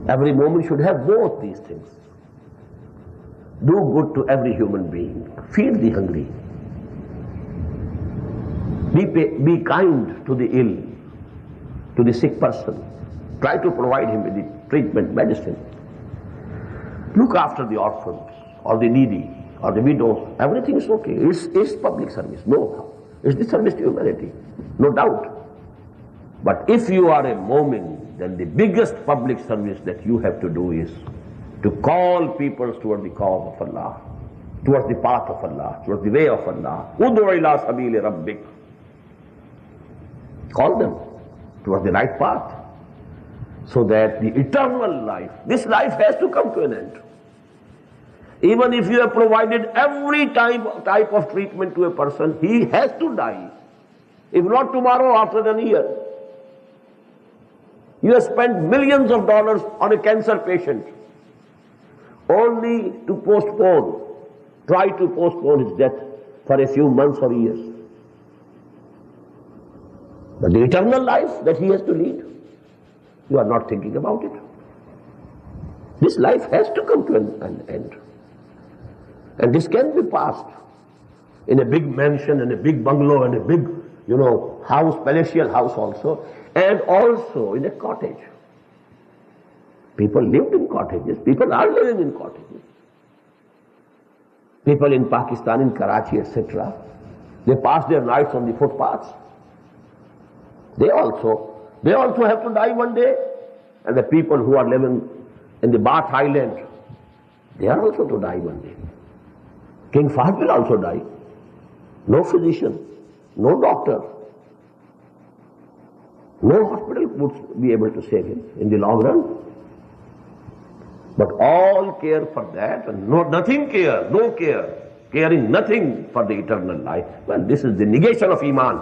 Every moment should have both these things. Do good to every human being. Feed the hungry. Be kind to the ill, to the sick person. Try to provide him with the treatment, medicine. Look after the orphans or the needy or the widows. Everything is okay. It's public service. No, it's the service to humanity. No doubt. But if you are a mu'min, then the biggest public service that you have to do is to call people toward the cause of Allah, towards the path of Allah, towards the way of Allah. Ud'u ila sabili rabbik. Call them towards the right path, so that the eternal life, this life has to come to an end. Even if you have provided every type of treatment to a person, he has to die. If not tomorrow, after an year. You have spent millions of dollars on a cancer patient, only to try to postpone his death for a few months or years. But the eternal life that he has to lead, you are not thinking about it. This life has to come to an end. And this can be passed in a big mansion, in a big bungalow, in a big, house, palatial house also, and also in a cottage. People lived in cottages. People are living in cottages. People in Pakistan, in Karachi, etc., they pass their nights on the footpaths. They also have to die one day. And the people who are living in the Bath Island, they are also to die one day. King Fahd will also die. No physician, no doctor, no hospital would be able to save him in the long run. But all care for that and no care, caring nothing for the eternal life. Well, this is the negation of Iman.